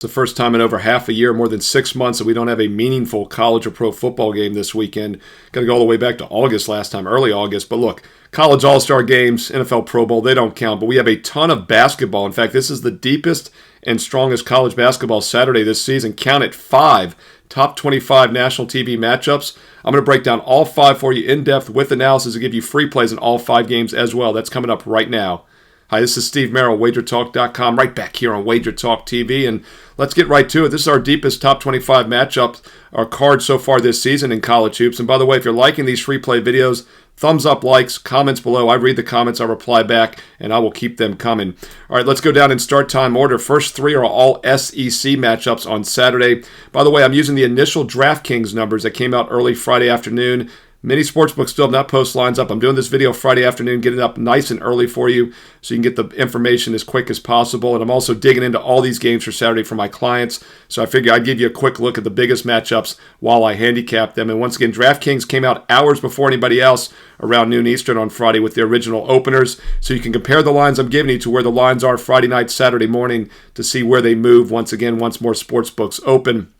the first time in over half a year, more than 6 months, that we don't have a meaningful college or pro football game this weekend. Got to go all the way back to August last time, early August. But look, college all-star games, NFL Pro Bowl, they don't count. But we have a ton of basketball. In fact, this is the deepest and strongest college basketball Saturday this season. Count it, 5 top 25 national TV matchups. I'm going to break down all 5 for you in depth with analysis to give you free plays in all 5 games as well. That's coming up right now. Hi, this is Steve Merril, WagerTalk.com, right back here on WagerTalk TV, and let's get right to it. This is our deepest top 25 matchup, our card so far this season in college hoops. And by the way, if you're liking these free play videos, thumbs up, likes, comments below. I read the comments, I reply back, and I will keep them coming. All right, let's go down in start time order. First 3 are all SEC matchups on Saturday. By the way, I'm using the initial DraftKings numbers that came out early Friday afternoon. Many sportsbooks still have not posted lines up. I'm doing this video Friday afternoon, getting it up nice and early for you so you can get the information as quick as possible. And I'm also digging into all these games for Saturday for my clients. So I figure I'd give you a quick look at the biggest matchups while I handicap them. And once again, DraftKings came out hours before anybody else around noon Eastern on Friday with the original openers. So you can compare the lines I'm giving you to where the lines are Friday night, Saturday morning to see where they move once more sportsbooks open.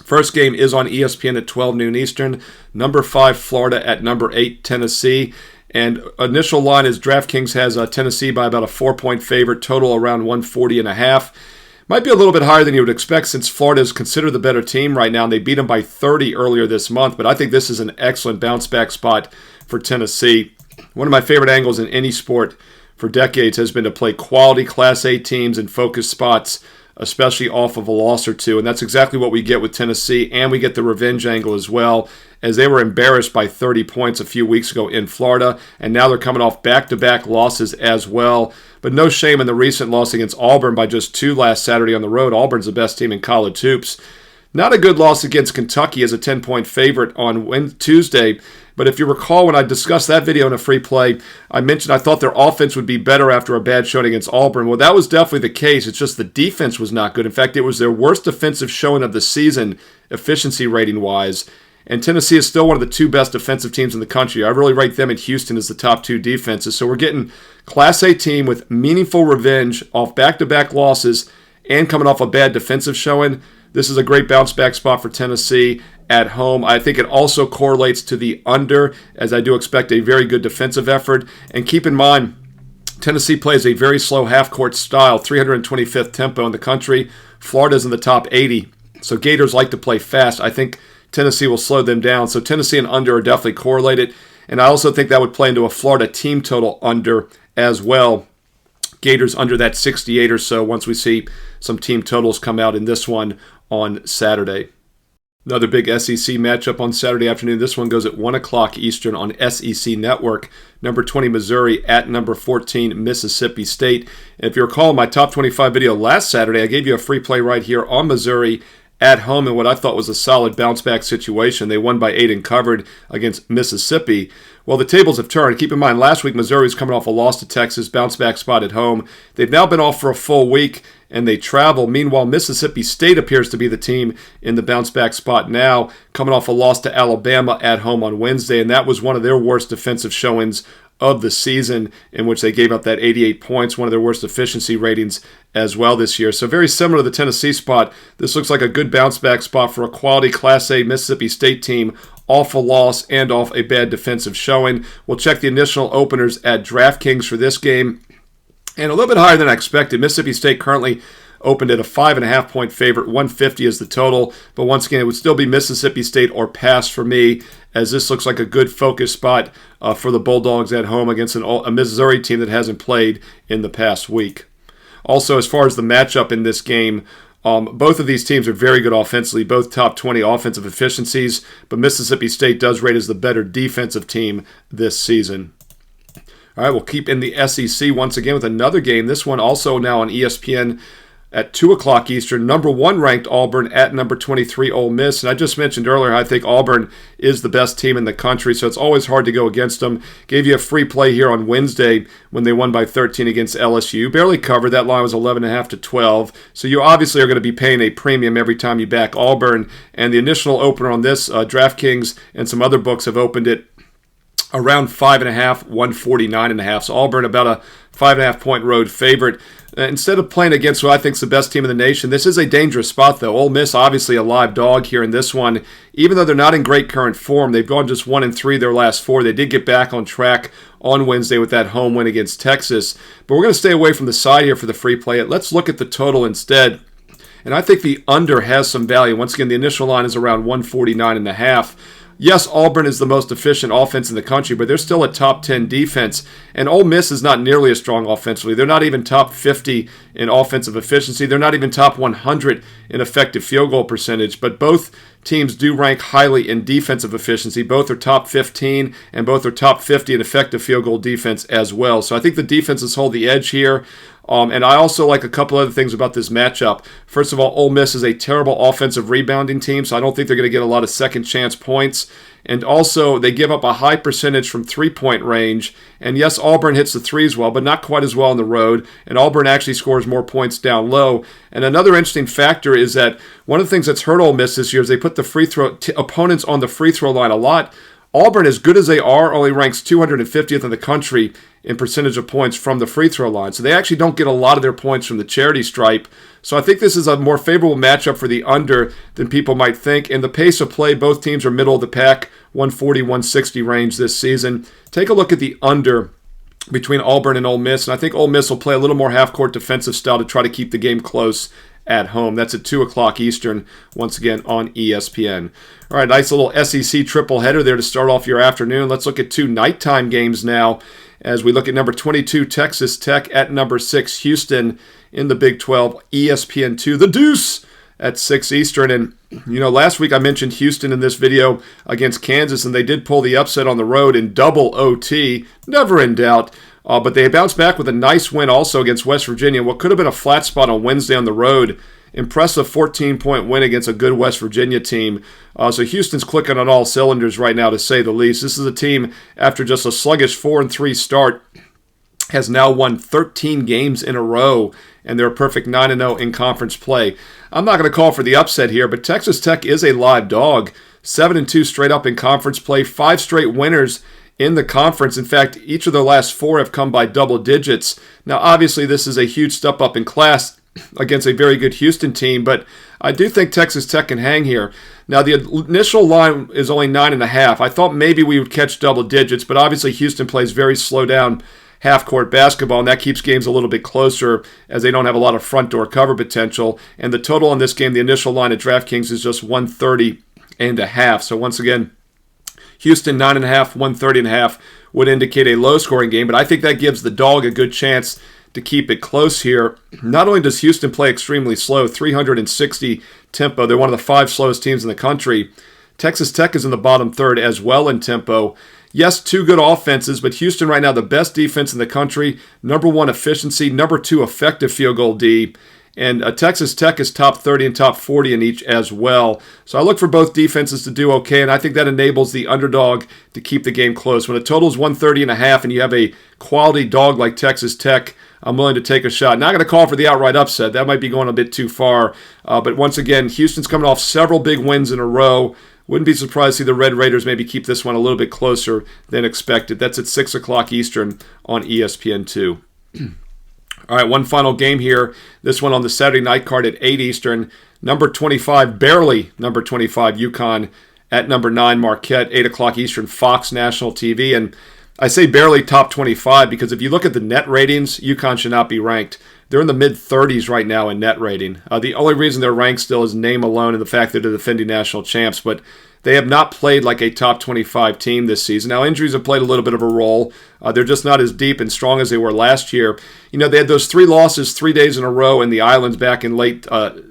First game is on ESPN at 12 noon Eastern. Number 5, Florida at number 8, Tennessee. And initial line is DraftKings has Tennessee by about a 4-point favorite, total around 140.5. Might be a little bit higher than you would expect since Florida is considered the better team right now, and they beat them by 30 earlier this month. But I think this is an excellent bounce-back spot for Tennessee. One of my favorite angles in any sport for decades has been to play quality Class A teams in focus spots, especially off of a loss or two. And that's exactly what we get with Tennessee, and we get the revenge angle as well, as they were embarrassed by 30 points a few weeks ago in Florida, and now they're coming off back-to-back losses as well. But no shame in the recent loss against Auburn by just 2 last Saturday on the road. Auburn's the best team in college hoops. Not a good loss against Kentucky as a 10-point favorite on Tuesday. But if you recall, when I discussed that video in a free play, I mentioned I thought their offense would be better after a bad showing against Auburn. Well, that was definitely the case. It's just the defense was not good. In fact, it was their worst defensive showing of the season, efficiency rating-wise. And Tennessee is still one of the 2 best defensive teams in the country. I really rate them and Houston as the top 2 defenses. So we're getting Class A team with meaningful revenge off back-to-back losses and coming off a bad defensive showing. This is a great bounce-back spot for Tennessee at home. I think it also correlates to the under, as I do expect a very good defensive effort. And keep in mind, Tennessee plays a very slow half-court style, 325th tempo in the country. Florida's in the top 80, so Gators like to play fast. I think Tennessee will slow them down. So Tennessee and under are definitely correlated. And I also think that would play into a Florida team total under as well. Gators under that 68 or so once we see some team totals come out in this one on Saturday. Another big SEC matchup on Saturday afternoon. This one goes at 1 o'clock Eastern on SEC Network. Number 20 Missouri at number 14 Mississippi State. And if you recall my top 25 video last Saturday, I gave you a free play right here on Missouri at home in what I thought was a solid bounce-back situation. They won by 8 and covered against Mississippi. Well, the tables have turned. Keep in mind, last week Missouri was coming off a loss to Texas, bounce-back spot at home. They've now been off for a full week, and they travel. Meanwhile, Mississippi State appears to be the team in the bounce-back spot now, coming off a loss to Alabama at home on Wednesday, and that was one of their worst defensive showings of the season, in which they gave up that 88 points, one of their worst efficiency ratings as well this year. So very similar to the Tennessee spot, this looks like a good bounce-back spot for a quality Class A Mississippi State team off a loss and off a bad defensive showing. We'll check the initial openers at DraftKings for this game. And a little bit higher than I expected. Mississippi State currently opened at a 5.5-point favorite. 150 is the total. But once again, it would still be Mississippi State or pass for me, as this looks like a good focus spot for the Bulldogs at home against a Missouri team that hasn't played in the past week. Also, as far as the matchup in this game, both of these teams are very good offensively, both top 20 offensive efficiencies, but Mississippi State does rate as the better defensive team this season. All right, we'll keep in the SEC once again with another game. This one also now on ESPN at 2 o'clock Eastern. Number 1 ranked Auburn at number 23 Ole Miss. And I just mentioned earlier, I think Auburn is the best team in the country, so it's always hard to go against them. Gave you a free play here on Wednesday when they won by 13 against LSU. Barely covered. That line was 11.5 to 12. So you obviously are going to be paying a premium every time you back Auburn. And the initial opener on this, DraftKings and some other books have opened it around 5.5, 149.5. So Auburn about a 5.5-point road favorite. Instead of playing against who I think is the best team in the nation, this is a dangerous spot, though. Ole Miss, obviously a live dog here in this one. Even though they're not in great current form, they've gone just 1-3 their last 4. They did get back on track on Wednesday with that home win against Texas. But we're going to stay away from the side here for the free play. Let's look at the total instead. And I think the under has some value. Once again, the initial line is around 149.5. Yes, Auburn is the most efficient offense in the country, but they're still a top 10 defense. And Ole Miss is not nearly as strong offensively. They're not even top 50 in offensive efficiency. They're not even top 100 in effective field goal percentage. But both teams do rank highly in defensive efficiency. Both are top 15, and both are top 50 in effective field goal defense as well. So I think the defenses hold the edge here. And I also like a couple other things about this matchup. First of all, Ole Miss is a terrible offensive rebounding team, so I don't think they're going to get a lot of second chance points. And also, they give up a high percentage from three-point range. And yes, Auburn hits the threes well, but not quite as well on the road. And Auburn actually scores more points down low. And another interesting factor is that one of the things that's hurt Ole Miss this year is they put the free throw opponents on the free throw line a lot. Auburn, as good as they are, only ranks 250th in the country in percentage of points from the free throw line. So they actually don't get a lot of their points from the charity stripe. So I think this is a more favorable matchup for the under than people might think. In the pace of play, both teams are middle of the pack, 140, 160 range this season. Take a look at the under between Auburn and Ole Miss. And I think Ole Miss will play a little more half-court defensive style to try to keep the game close at home. That's at 2 o'clock Eastern, once again on ESPN. All right, nice little SEC triple header there to start off your afternoon. Let's look at 2 nighttime games now as we look at number 22, Texas Tech, at number 6, Houston in the Big 12, ESPN2, the Deuce at 6 Eastern. And, last week I mentioned Houston in this video against Kansas, and they did pull the upset on the road in double OT. Never in doubt. But they bounced back with a nice win also against West Virginia. What could have been a flat spot on Wednesday on the road. Impressive 14-point win against a good West Virginia team. So Houston's clicking on all cylinders right now, to say the least. This is a team, after just a sluggish 4-3 start, has now won 13 games in a row, and they're a perfect 9-0 in conference play. I'm not going to call for the upset here, but Texas Tech is a live dog. 7-2 straight up in conference play, 5 straight winners in the conference. In fact, each of their last 4 have come by double digits. Now, obviously, this is a huge step up in class against a very good Houston team, but I do think Texas Tech can hang here. Now, the initial line is only 9.5. I thought maybe we would catch double digits, but obviously Houston plays very slow down half-court basketball, and that keeps games a little bit closer as they don't have a lot of front-door cover potential. And the total on this game, the initial line at DraftKings, is just 130.5. So once again, Houston 9.5, 130.5 would indicate a low-scoring game, but I think that gives the dog a good chance to keep it close here. Not only does Houston play extremely slow, 360 tempo, they're one of the 5 slowest teams in the country. Texas Tech is in the bottom third as well in tempo. Yes, 2 good offenses, but Houston right now the best defense in the country, number 1 efficiency, number 2 effective field goal D. And Texas Tech is top 30 and top 40 in each as well. So I look for both defenses to do okay, and I think that enables the underdog to keep the game close. When a total is 130.5 and you have a quality dog like Texas Tech, I'm willing to take a shot. Not going to call for the outright upset. That might be going a bit too far. But once again, Houston's coming off several big wins in a row. Wouldn't be surprised to see the Red Raiders maybe keep this one a little bit closer than expected. That's at 6 o'clock Eastern on ESPN2. All right, one final game here. This one on the Saturday night card at 8 Eastern. Number 25, barely number 25, UConn at number 9, Marquette, 8 o'clock Eastern, Fox National TV. And I say barely top 25 because if you look at the net ratings, UConn should not be ranked. They're in the mid-30s right now in net rating. The only reason they're ranked still is name alone and the fact that they're defending national champs, but they have not played like a top 25 team this season. Now, injuries have played a little bit of a role. They're just not as deep and strong as they were last year. They had those 3 losses 3 days in a row in the Islands back in late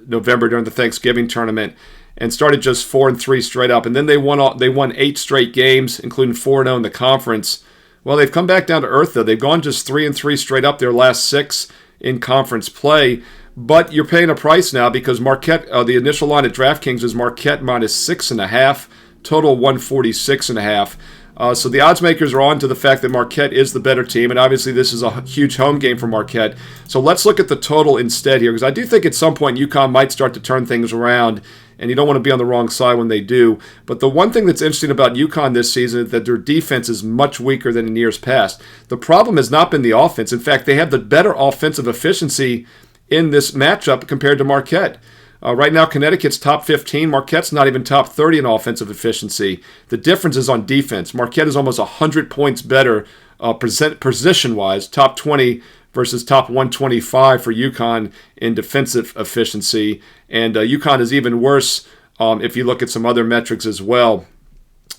November during the Thanksgiving tournament and started just 4-3 straight up. And then they won 8 straight games, including 4-0 in the conference. Well, they've come back down to earth, though. They've gone just 3-3 straight up their last 6 in conference play. But you're paying a price now because Marquette, the initial line at DraftKings is Marquette minus 6.5, total 146.5. So the odds makers are on to the fact that Marquette is the better team, and obviously this is a huge home game for Marquette. So let's look at the total instead here, because I do think at some point UConn might start to turn things around, and you don't want to be on the wrong side when they do. But the one thing that's interesting about UConn this season is that their defense is much weaker than in years past. The problem has not been the offense. In fact, they have the better offensive efficiency in this matchup compared to Marquette. Right now, Connecticut's top 15. Marquette's not even top 30 in offensive efficiency. The difference is on defense. Marquette is almost 100 points better position-wise, top 20 versus top 125 for UConn in defensive efficiency. And UConn is even worse if you look at some other metrics as well.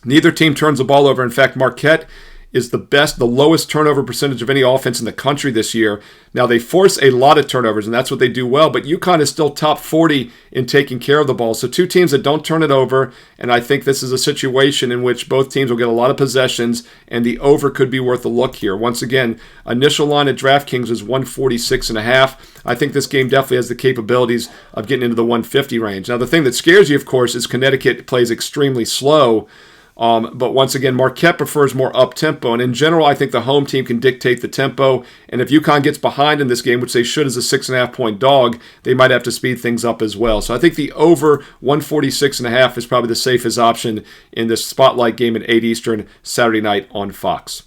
Neither team turns the ball over. In fact, Marquette is the lowest turnover percentage of any offense in the country this year. Now, they force a lot of turnovers, and that's what they do well, but UConn is still top 40 in taking care of the ball. So two teams that don't turn it over, and I think this is a situation in which both teams will get a lot of possessions, and the over could be worth a look here. Once again, initial line at DraftKings is 146.5. I think this game definitely has the capabilities of getting into the 150 range. Now, the thing that scares you, of course, is Connecticut plays extremely slow. But once again, Marquette prefers more up-tempo. And in general, I think the home team can dictate the tempo. And if UConn gets behind in this game, which they should as a 6.5-point dog, they might have to speed things up as well. So I think the over 146.5 is probably the safest option in this spotlight game at 8 Eastern Saturday night on Fox.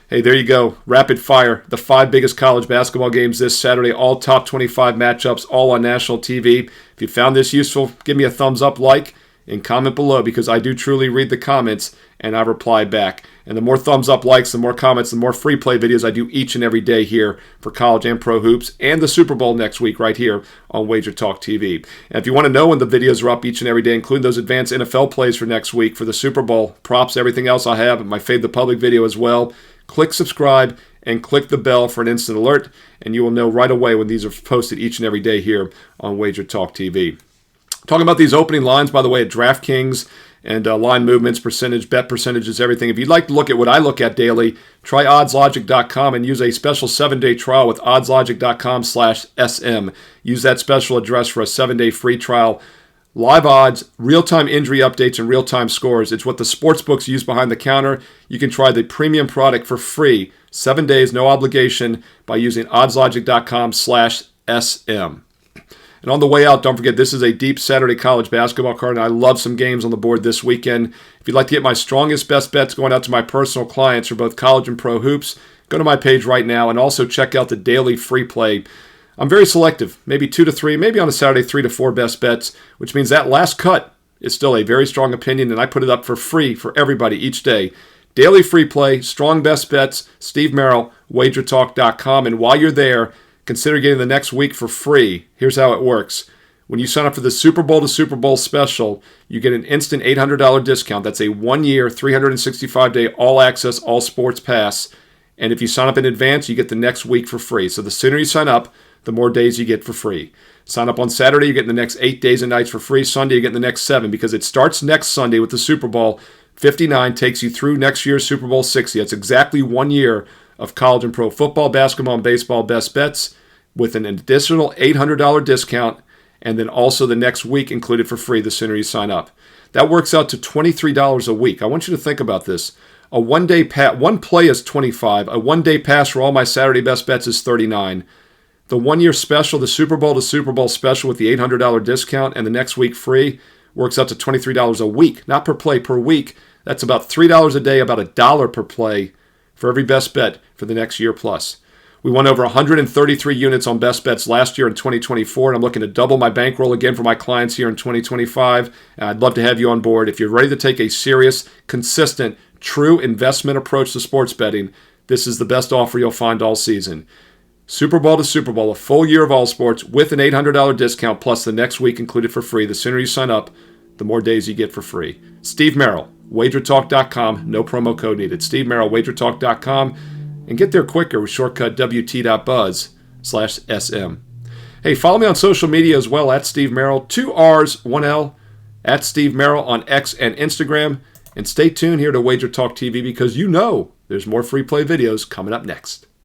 Hey, there you go. Rapid fire. The 5 biggest college basketball games this Saturday. All top 25 matchups, all on national TV. If you found this useful, give me a thumbs up, and comment below, because I do truly read the comments and I reply back. And the more thumbs up, likes, the more comments, the more free play videos I do each and every day here for college and pro hoops, and the Super Bowl next week right here on WagerTalk TV. And if you want to know when the videos are up each and every day, including those advanced NFL plays for next week, for the Super Bowl, props, everything else I have, my Fade the Public video as well, click subscribe and click the bell for an instant alert, and you will know right away when these are posted each and every day here on WagerTalk TV. Talking about these opening lines, by the way, at DraftKings and line movements, percentage, bet percentages, everything. If you'd like to look at what I look at daily, try OddsLogic.com and use a special 7-day trial with OddsLogic.com/SM. Use that special address for a 7-day free trial. Live odds, real-time injury updates, and real-time scores. It's what the sportsbooks use behind the counter. You can try the premium product for free, 7 days, no obligation, by using OddsLogic.com/SM. And on the way out, don't forget, this is a deep Saturday college basketball card, and I love some games on the board this weekend. If you'd like to get my strongest best bets going out to my personal clients for both college and pro hoops, go to my page right now, and also check out the daily free play. I'm very selective, maybe 2 to 3, maybe on a Saturday 3 to 4 best bets, which means that last cut is still a very strong opinion, and I put it up for free for everybody each day. Daily free play, strong best bets, Steve Merril, WagerTalk.com, and while you're there, consider getting the next week for free. Here's how it works. When you sign up for the Super Bowl to Super Bowl special, you get an instant $800 discount. That's a 1-year, 365-day all-access, all-sports pass. And if you sign up in advance, you get the next week for free. So the sooner you sign up, the more days you get for free. Sign up on Saturday, you get the next 8 days and nights for free. Sunday, you get the next 7, because it starts next Sunday with the Super Bowl. 59 takes you through next year's Super Bowl 60. That's exactly 1 year of college and pro football, basketball, and baseball best bets with an additional $800 discount, and then also the next week included for free the sooner you sign up. That works out to $23 a week. I want you to think about this. A one-day one play is $25. A one-day pass for all my Saturday best bets is $39. The 1-year special, the Super Bowl to Super Bowl special with the $800 discount and the next week free, works out to $23 a week, not per play, per week. That's about $3 a day, about $1 per play for every best bet for the next year plus. We won over 133 units on best bets last year in 2024, and I'm looking to double my bankroll again for my clients here in 2025. And I'd love to have you on board. If you're ready to take a serious, consistent, true investment approach to sports betting, this is the best offer you'll find all season. Super Bowl to Super Bowl, a full year of all sports with an $800 discount plus the next week included for free. The sooner you sign up, the more days you get for free. Steve Merril, WagerTalk.com, no promo code needed. Steve Merril, WagerTalk.com, and get there quicker with shortcut WT.buzz/SM. Hey, follow me on social media as well, at Steve Merril, 2 R's, 1 L, at Steve Merril on X and Instagram. And stay tuned here to WagerTalk TV, because you know there's more free play videos coming up next.